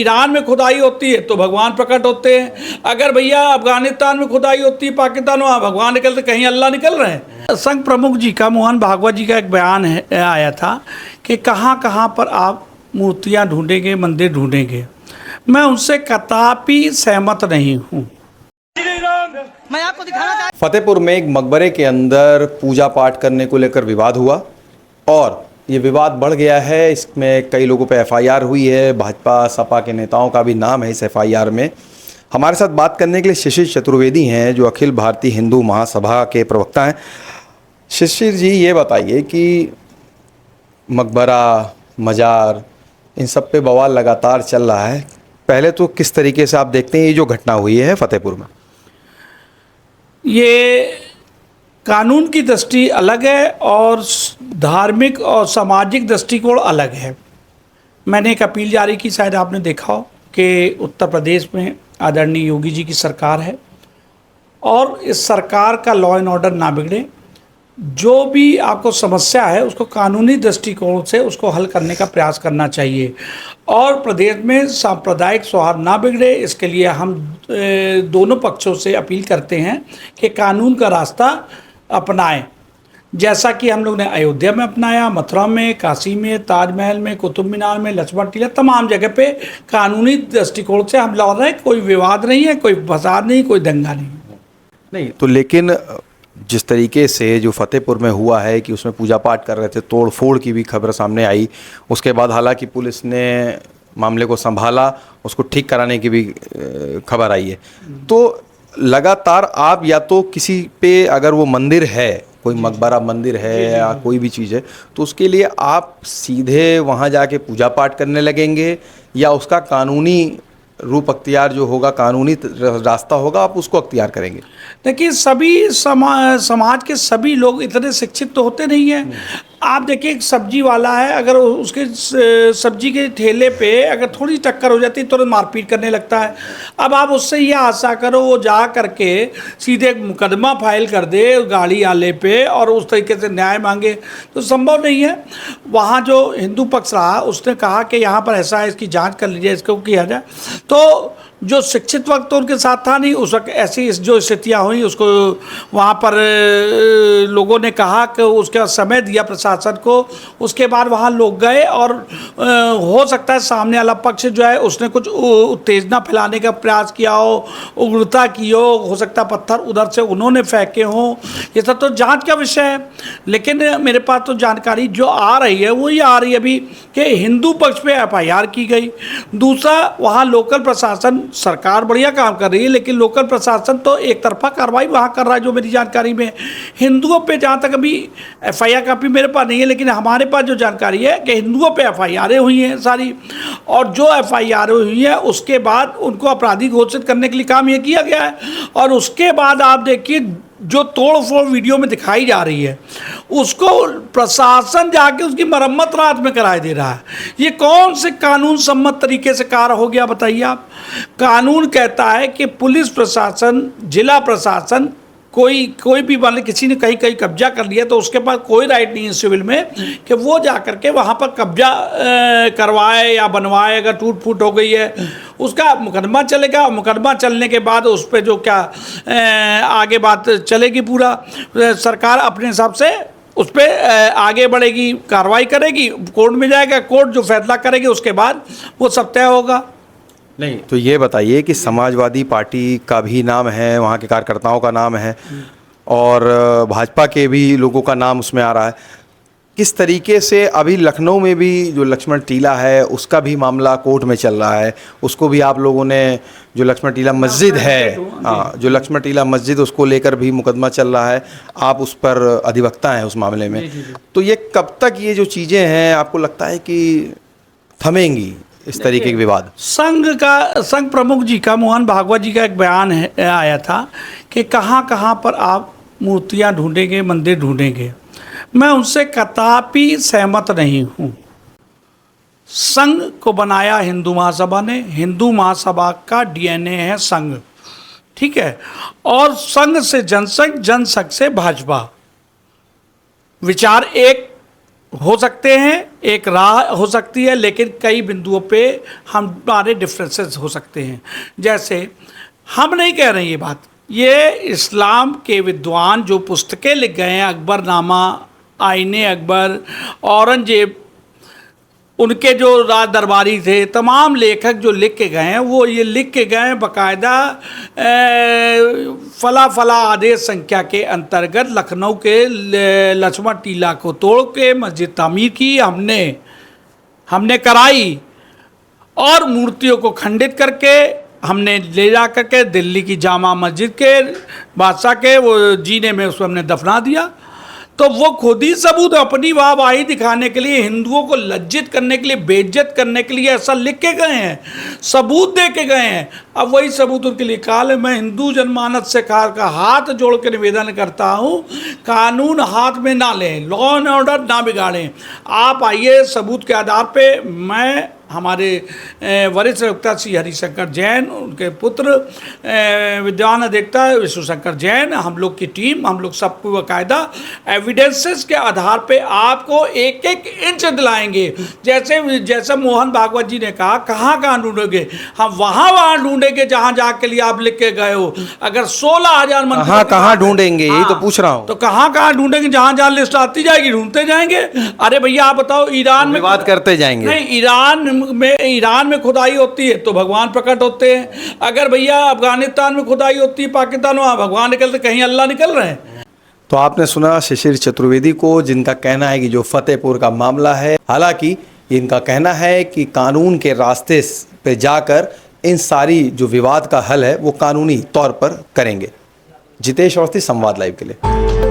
Iran में खुदाई होती है तो भगवान प्रकट होते हैं, अगर भैया अफगानिस्तान में खुदाई होती है, पाकिस्तान में, भगवान निकलते, कहीं अल्लाह निकल रहे हैं। संघ प्रमुख जी का, मोहन भागवत जी का एक बयान आया था कि कहाँ कहाँ पर आप मूर्तियाँ ढूंढेंगे, मंदिर ढूंढेंगे। मैं उनसे कदापि सहमत नहीं हूँ। मैं आपको दिखाना फतेहपुर में एक मकबरे के अंदर पूजा पाठ करने को लेकर विवाद हुआ और ये विवाद बढ़ गया है। इसमें कई लोगों पे एफआईआर हुई है, भाजपा सपा के नेताओं का भी नाम है इस एफआईआर में। हमारे साथ बात करने के लिए शिशिर चतुर्वेदी हैं, जो अखिल भारतीय हिंदू महासभा के प्रवक्ता हैं। शिशिर जी, ये बताइए कि मकबरा, मज़ार, इन सब पे बवाल लगातार चल रहा है। पहले तो किस तरीके से आप देखते हैं ये जो घटना हुई है फतेहपुर में? ये कानून की दृष्टि अलग है और धार्मिक और सामाजिक दृष्टिकोण अलग है। मैंने एक अपील जारी की, शायद आपने देखा हो, कि उत्तर प्रदेश में आदरणीय योगी जी की सरकार है और इस सरकार का लॉ एंड ऑर्डर ना बिगड़े। जो भी आपको समस्या है उसको कानूनी दृष्टिकोण से उसको हल करने का प्रयास करना चाहिए और प्रदेश में सांप्रदायिक सौहार्द ना बिगड़े, इसके लिए हम दोनों पक्षों से अपील करते हैं कि कानून का रास्ता अपनाएं, जैसा कि हम लोग ने अयोध्या में अपनाया, मथुरा में, काशी में, ताजमहल में, कुतुब मीनार में, लक्ष्मण टीला, तमाम जगह पे कानूनी दृष्टिकोण से हम लड़ रहे हैं। कोई विवाद नहीं है, कोई फसाद नहीं, कोई दंगा नहीं। तो लेकिन जिस तरीके से जो फतेहपुर में हुआ है कि उसमें पूजा पाठ कर रहे थे, तोड़ फोड़ की भी खबर सामने आई। उसके बाद हालांकि पुलिस ने मामले को संभाला, उसको ठीक कराने की भी खबर आई है। तो लगातार आप या तो किसी पे, अगर वो मंदिर है, कोई मकबरा मंदिर है या कोई भी चीज़ है, तो उसके लिए आप सीधे वहाँ जाके पूजा पाठ करने लगेंगे या उसका कानूनी रूप अख्तियार जो होगा, कानूनी रास्ता होगा, आप उसको अख्तियार करेंगे? देखिए, सभी समाज के सभी लोग इतने शिक्षित तो होते नहीं हैं। आप देखिए, एक सब्जी वाला है, अगर उसके सब्जी के ठेले पे अगर थोड़ी टक्कर हो जाती है तो मारपीट करने लगता है। अब आप उससे ये आशा करो वो जा करके सीधे एक मुकदमा फाइल कर दे गाड़ी वाले पे और उस तरीके से न्याय मांगे, तो संभव नहीं है। वहाँ जो हिंदू पक्ष रहा उसने कहा कि यहाँ पर ऐसा है, इसकी जाँच कर लीजिए, इसको किया जाए। तो जो शिक्षित वक्त तो उनके साथ था नहीं, उस वक्त ऐसी जो स्थितियाँ हुई उसको वहाँ पर लोगों ने कहा कि उसका समय दिया प्रशासन को। उसके बाद वहाँ लोग गए और हो सकता है सामने वाला पक्ष जो है उसने कुछ उत्तेजना फैलाने का प्रयास किया हो, उग्रता की हो सकता है पत्थर उधर से उन्होंने फेंके हों। ये सब तो जांच का विषय है, लेकिन मेरे पास तो जानकारी जो आ रही है वो ये आ रही है अभी कि हिंदू पक्ष पे एफआईआर की गई। दूसरा, वहाँ लोकल प्रशासन, सरकार बढ़िया काम कर रही है, लेकिन लोकल प्रशासन तो एक तरफा कार्रवाई वहाँ कर रहा है जो मेरी जानकारी में। हिंदुओं पे जहाँ तक अभी एफआईआर कापी मेरे पास नहीं है, लेकिन हमारे पास जो जानकारी है कि हिंदुओं पे एफआईआरें हुई हैं सारी, और जो एफआईआर हुई है उसके बाद उनको अपराधी घोषित करने के लिए काम ये किया गया है। और उसके बाद आप देखिए जो तोड़ फोड़ वीडियो में दिखाई जा रही है उसको प्रशासन जाके उसकी मरम्मत रात में कराए दे रहा है। ये कौन से कानून सम्मत तरीके से कार्य हो गया बताइए आप? कानून कहता है कि पुलिस प्रशासन, जिला प्रशासन, कोई भी मान लीजिए किसी ने कहीं कब्जा कर लिया तो उसके पास कोई राइट नहीं है सिविल में कि वो जा करके वहाँ पर कब्जा करवाए या बनवाए। अगर टूट फूट हो गई है उसका मुकदमा चलेगा, मुकदमा चलने के बाद उस पर जो क्या आगे बात चलेगी, पूरा सरकार अपने हिसाब से उस पर आगे बढ़ेगी, कार्रवाई करेगी, कोर्ट में जाएगा, कोर्ट जो फैसला करेगी उसके बाद वो सब तय होगा। नहीं, तो ये बताइए कि समाजवादी पार्टी का भी नाम है, वहाँ के कार्यकर्ताओं का नाम है और भाजपा के भी लोगों का नाम उसमें आ रहा है। किस तरीके से अभी लखनऊ में भी जो लक्ष्मण टीला है उसका भी मामला कोर्ट में चल रहा है, उसको भी आप लोगों ने, जो लक्ष्मण टीला मस्जिद है, हाँ, जो लक्ष्मण टीला मस्जिद, उसको लेकर भी मुकदमा चल रहा है, आप उस पर अधिवक्ता हैं उस मामले में। तो ये कब तक ये जो चीज़ें हैं आपको लगता है कि थमेंगी, इस तरीके के विवाद? संघ प्रमुख जी का, मोहन भागवत जी का एक बयान आया था कि कहाँ कहाँ पर आप मूर्तियाँ ढूंढेंगे, मंदिर ढूंढेंगे। मैं उनसे कदापि सहमत नहीं हूँ। संघ को बनाया हिंदू महासभा ने, हिंदू महासभा का डीएनए है संघ, ठीक है, और संघ से जनसंघ, जनसंघ से भाजपा, विचार एक, हो सकते हैं, एक राह हो सकती है, लेकिन कई बिंदुओं पे हमारे डिफरेंसेस हो सकते हैं। जैसे हम नहीं कह रहे हैं ये बात, ये इस्लाम के विद्वान जो पुस्तकें लिख गए हैं, अकबरनामा, आईने अकबर, औरंगजेब, उनके जो राज दरबारी थे, तमाम लेखक जो लिख के गए हैं, वो ये लिख के गए हैं बाकायदा फला फला आदेश संख्या के अंतर्गत लखनऊ के लक्ष्मण टीला को तोड़ के मस्जिद तामीर की हमने कराई, और मूर्तियों को खंडित करके हमने ले जा करके दिल्ली की जामा मस्जिद के बादशाह के वो जीने में उसको हमने दफना दिया। तो वो खुद ही सबूत अपनी वाहवाही दिखाने के लिए, हिंदुओं को लज्जित करने के लिए, बेइज्जत करने के लिए ऐसा लिख के गए हैं, सबूत दे के गए हैं। अब वही सबूत उनके लिए काल है। मैं हिंदू जनमानस से का हाथ जोड़ के निवेदन करता हूँ, कानून हाथ में ना लें, लॉ एंड ऑर्डर ना बिगाड़ें। आप आइए, सबूत के आधार पे मैं, हमारे वरिष्ठ अधिवक्ता श्री हरिशंकर जैन, उनके पुत्र विद्वान अधिवक्ता विष्णुशंकर जैन, हम लोग की टीम, हम लोग सबको बाकायदा एविडेंसेस के आधार पे आपको एक एक इंच दिलाएंगे। जैसे मोहन भागवत जी ने कहा, कहाँ ढूंढोगे, हम वहाँ ढूंढेंगे जहाँ के लिए आप लिख के गए हो। अगर 16,000 मंदिर कहाँ ढूंढेंगे, यही तो पूछ रहा हूँ। तो कहाँ ढूंढेंगे, जहाँ लिस्ट आती जाएगी ढूंढते जाएंगे। अरे भैया आप बताओ, ईरान में बात करते जाएंगे, नहीं, ईरान में खुदाई होती है तो भगवान प्रकट होते हैं। अगर भैया अफगानिस्तान में खुदाई होती है, पाकिस्तान, वहाँ भगवान निकलते, कहीं अल्लाह निकल रहे हैं। तो आपने सुना शिशिर चतुर्वेदी को, जिनका कहना है कि जो फतेहपुर का मामला है, हालांकि इनका कहना है कि कानून के रास्ते पे जाकर इन सारी जो विवाद का हल है वो कानूनी तौर पर करेंगे। जितेश अवस्थी, संवाद लाइव के लिए।